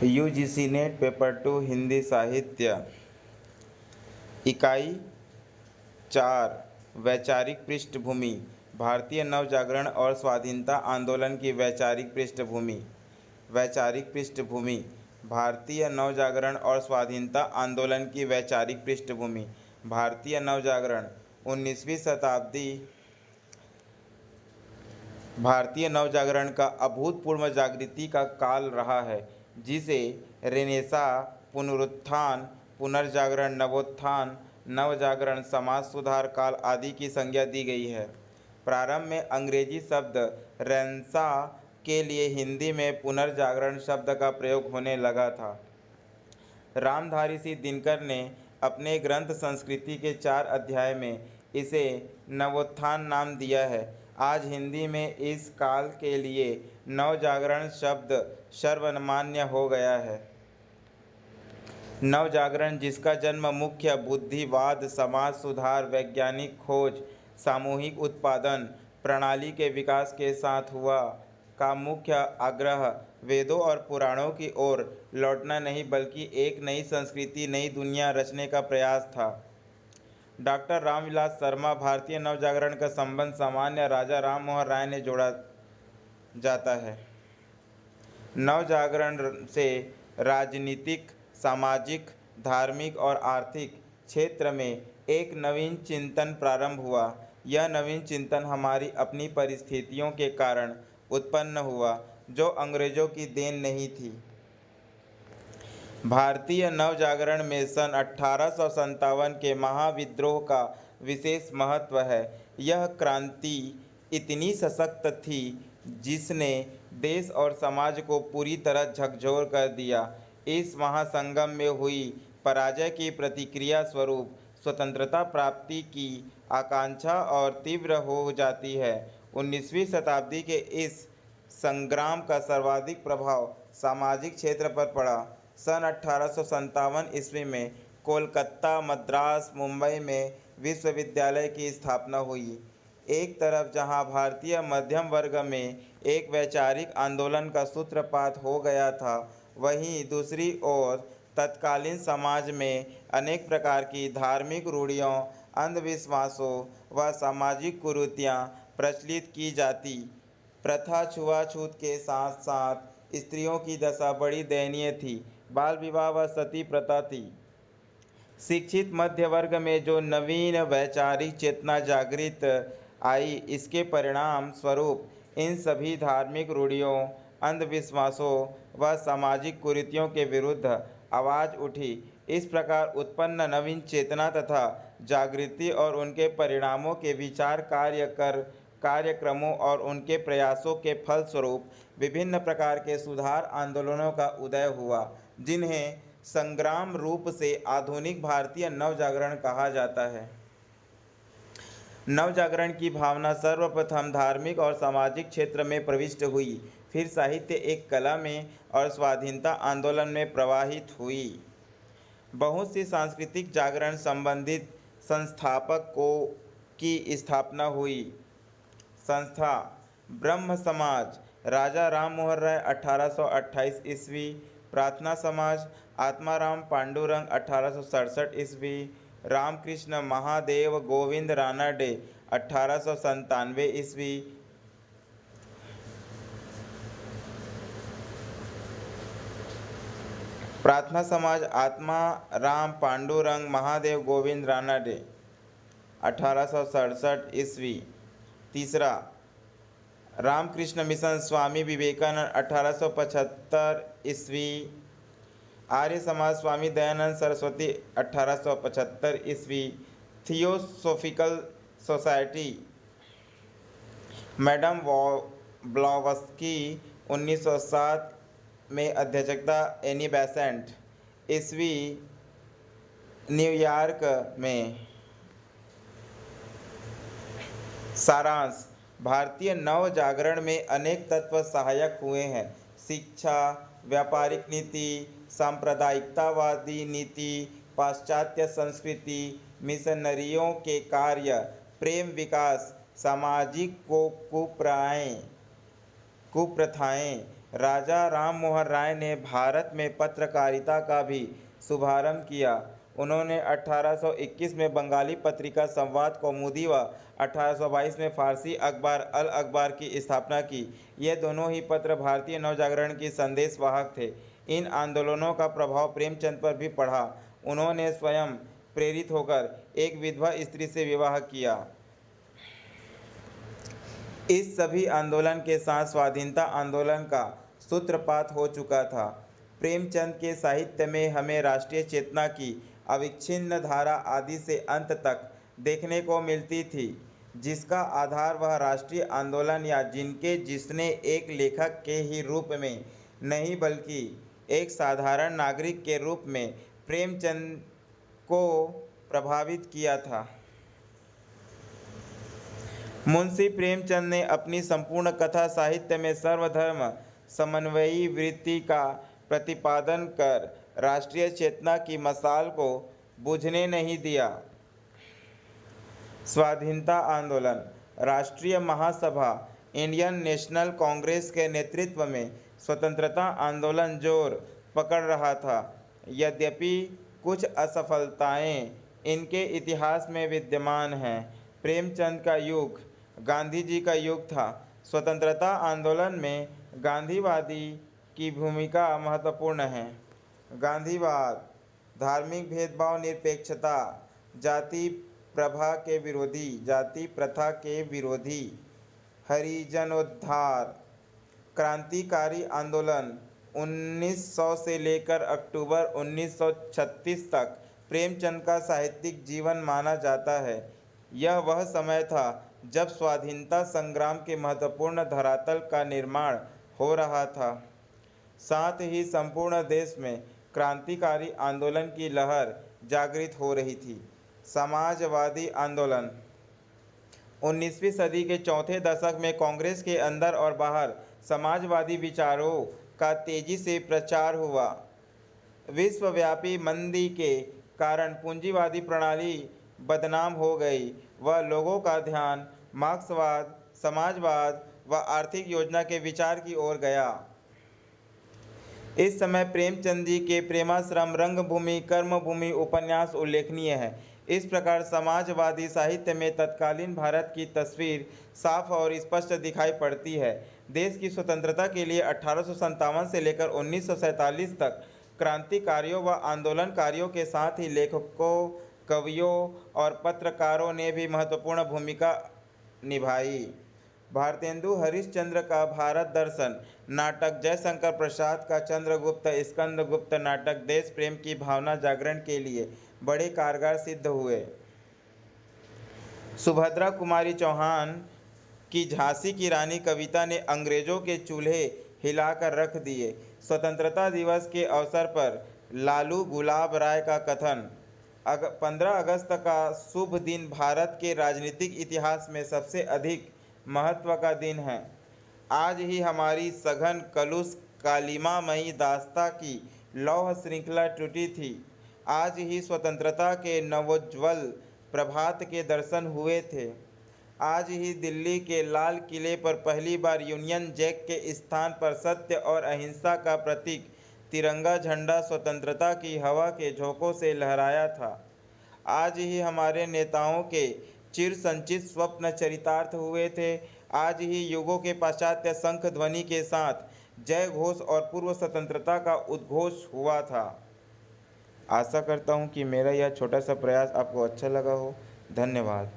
UGC net paper 2 Hindi साहित्य इकाई 4 वैचारिक पृष्ठभूमि भारतीय नवजागरण और स्वाधीनता आंदोलन की वैचारिक पृष्ठभूमि। वैचारिक पृष्ठभूमि भारतीय नवजागरण और स्वाधीनता आंदोलन की वैचारिक पृष्ठभूमि। भारतीय नवजागरण 19वीं शताब्दी भारतीय नवजागरण का अभूतपूर्व जागृति का काल रहा है, जिसे रेनेसां, पुनरुत्थान, पुनर्जागरण, नवोत्थान, नवजागरण, समाज सुधार काल आदि की संज्ञा दी गई है। प्रारंभ में अंग्रेजी शब्द रेनेसां के लिए हिंदी में पुनर्जागरण शब्द का प्रयोग होने लगा था। रामधारी सिंह दिनकर ने अपने ग्रंथ संस्कृति के 4 अध्याय में इसे नवोत्थान नाम दिया है। आज हिंदी में इस काल के लिए नवजागरण शब्द सर्वमान्य हो गया है। नवजागरण, जिसका जन्म मुख्य बुद्धिवाद, समाज सुधार, वैज्ञानिक खोज, सामूहिक उत्पादन प्रणाली के विकास के साथ हुआ, का मुख्य आग्रह वेदों और पुराणों की ओर लौटना नहीं बल्कि एक नई संस्कृति, नई दुनिया रचने का प्रयास था। डॉक्टर रामविलास शर्मा भारतीय नवजागरण का संबंध सामान्य राजा राम मोहन राय ने जोड़ा जाता है। नवजागरण से राजनीतिक, सामाजिक, धार्मिक और आर्थिक क्षेत्र में एक नवीन चिंतन प्रारंभ हुआ। यह नवीन चिंतन हमारी अपनी परिस्थितियों के कारण उत्पन्न हुआ, जो अंग्रेजों की देन नहीं थी। भारतीय नवजागरण में सन 1857 के महाविद्रोह का विशेष महत्व है। यह क्रांति इतनी सशक्त थी जिसने देश और समाज को पूरी तरह झकझोर कर दिया। इस महासंगम में हुई पराजय की प्रतिक्रिया स्वरूप स्वतंत्रता प्राप्ति की आकांक्षा और तीव्र हो जाती है। 19वीं शताब्दी के इस संग्राम का सर्वाधिक प्रभाव सामाजिक क्षेत्र पर पड़ा। सन 1857 ईस्वी में कोलकाता, मद्रास, मुंबई में विश्वविद्यालय की स्थापना हुई। एक तरफ जहां भारतीय मध्यम वर्ग में एक वैचारिक आंदोलन का सूत्रपात हो गया था, वहीं दूसरी ओर तत्कालीन समाज में अनेक प्रकार की धार्मिक रूढ़ियों, अंधविश्वासों व सामाजिक कुरीतियाँ प्रचलित की जाती। प्रथा, छुआछूत के साथ साथ स्त्रियों की दशा बड़ी दयनीय थी। बाल विवाह व सती प्रथा थी। शिक्षित मध्य वर्ग में जो नवीन वैचारिक चेतना जागृत आई, इसके परिणाम स्वरूप इन सभी धार्मिक रूढ़ियों, अंधविश्वासों व सामाजिक कुरीतियों के विरुद्ध आवाज़ उठी। इस प्रकार उत्पन्न नवीन चेतना तथा जागृति और उनके परिणामों के विचार कार्यक्रमों और उनके प्रयासों के फलस्वरूप विभिन्न प्रकार के सुधार आंदोलनों का उदय हुआ, जिन्हें संग्राम रूप से आधुनिक भारतीय नवजागरण कहा जाता है। नवजागरण की भावना सर्वप्रथम धार्मिक और सामाजिक क्षेत्र में प्रविष्ट हुई, फिर साहित्य, एक कला में और स्वाधीनता आंदोलन में प्रवाहित हुई। बहुत सी सांस्कृतिक जागरण संबंधित संस्थापकों की स्थापना हुई। संस्था ब्रह्म समाज, राजा राम मोहन राय 1828 ईस्वी, प्रार्थना समाज, आत्माराम पांडुरंग 1867 ईस्वी, रामकृष्ण महादेव गोविंद रानाडे 1897 ईस्वी, प्रार्थना समाज, आत्मा राम पांडुरंग महादेव गोविंद रानाडे 1867 ईस्वी। तीसरा रामकृष्ण मिशन स्वामी विवेकानंद 1875 ईस्वी। आर्य समाज स्वामी दयानंद सरस्वती 1875 ईस्वी। थियोसॉफिकल सोसाइटी मैडम ब्लॉवस्की 1907 में अध्यक्षता एनी बेसेंट ईस्वी, न्यूयॉर्क में। सारांश: भारतीय नव जागरण में अनेक तत्व सहायक हुए हैं। शिक्षा, व्यापारिक नीति, सांप्रदायिकतावादी नीति, पाश्चात्य संस्कृति, मिशनरियों के कार्य, प्रेम विकास, सामाजिक कुप्रथाएं, राजा राम मोहन राय ने भारत में पत्रकारिता का भी शुभारंभ किया। उन्होंने 1821 में बंगाली पत्रिका संवाद कौमुदी व 1822 में फारसी अखबार अल अखबार की स्थापना की। ये दोनों ही पत्र भारतीय नवजागरण की संदेशवाहक थे। इन आंदोलनों का प्रभाव प्रेमचंद पर भी पड़ा। उन्होंने स्वयं प्रेरित होकर एक विधवा स्त्री से विवाह किया। इस सभी आंदोलन के साथ स्वाधीनता आंदोलन का सूत्रपात हो चुका था। प्रेमचंद के साहित्य में हमें राष्ट्रीय चेतना की अविच्छिन्न धारा आदि से अंत तक देखने को मिलती थी, जिसका आधार वह राष्ट्रीय आंदोलन या जिसने एक लेखक के ही रूप में नहीं बल्कि एक साधारण नागरिक के रूप में प्रेमचंद को प्रभावित किया था। मुंशी प्रेमचंद ने अपनी संपूर्ण कथा साहित्य में सर्वधर्म समन्वयी वृत्ति का प्रतिपादन कर राष्ट्रीय चेतना की मशाल को बुझने नहीं दिया। स्वाधीनता आंदोलन। राष्ट्रीय महासभा इंडियन नेशनल कांग्रेस के नेतृत्व में स्वतंत्रता आंदोलन जोर पकड़ रहा था। यद्यपि कुछ असफलताएं इनके इतिहास में विद्यमान हैं। प्रेमचंद का युग गांधी जी का युग था। स्वतंत्रता आंदोलन में गांधीवादी की भूमिका महत्वपूर्ण है। गांधीवाद धार्मिक भेदभाव, निरपेक्षता, जाति प्रथा के विरोधी, हरिजनोद्धार, क्रांतिकारी आंदोलन 1900 से लेकर अक्टूबर 1936 तक प्रेमचंद का साहित्यिक जीवन माना जाता है। यह वह समय था जब स्वाधीनता संग्राम के महत्वपूर्ण धरातल का निर्माण हो रहा था। साथ ही संपूर्ण देश में क्रांतिकारी आंदोलन की लहर जागृत हो रही थी। समाजवादी आंदोलन 19वीं सदी के चौथे दशक में कांग्रेस के अंदर और बाहर समाजवादी विचारों का तेजी से प्रचार हुआ। विश्वव्यापी मंदी के कारण पूंजीवादी प्रणाली बदनाम हो गई व लोगों का ध्यान मार्क्सवाद, समाजवाद व आर्थिक योजना के विचार की ओर गया। इस समय प्रेमचंद जी के प्रेमाश्रम, रंगभूमि, कर्मभूमि उपन्यास उल्लेखनीय है। इस प्रकार समाजवादी साहित्य में तत्कालीन भारत की तस्वीर साफ और स्पष्ट दिखाई पड़ती है। देश की स्वतंत्रता के लिए 1857 से लेकर 1947 तक क्रांतिकारियों व आंदोलनकारियों के साथ ही लेखकों, कवियों और पत्रकारों ने भी महत्वपूर्ण भूमिका निभाई। भारतेंदु हरिश्चंद्र का भारत दर्शन नाटक, जयशंकर प्रसाद का चंद्रगुप्त स्कंदगुप्त नाटक देश प्रेम की भावना जागरण के लिए बड़े कारगर सिद्ध हुए। सुभद्रा कुमारी चौहान की झांसी की रानी कविता ने अंग्रेजों के चूल्हे हिलाकर रख दिए। स्वतंत्रता दिवस के अवसर पर लालू गुलाब राय का कथन, 15 अगस्त का शुभ दिन भारत के राजनीतिक इतिहास में सबसे अधिक महत्व का दिन है। आज ही हमारी सघन कलुष कालिमामयी दास्ता की लौह श्रृंखला टूटी थी। आज ही स्वतंत्रता के नवोज्ज्वल प्रभात के दर्शन हुए थे। आज ही दिल्ली के लाल किले पर पहली बार यूनियन जैक के स्थान पर सत्य और अहिंसा का प्रतीक तिरंगा झंडा स्वतंत्रता की हवा के झोंकों से लहराया था। आज ही हमारे नेताओं के चिर संचित स्वप्न चरितार्थ हुए थे। आज ही युगों के पाश्चात्य शंख ध्वनि के साथ जय घोष और पूर्व स्वतंत्रता का उद्घोष हुआ था। आशा करता हूँ कि मेरा यह छोटा सा प्रयास आपको अच्छा लगा हो। धन्यवाद।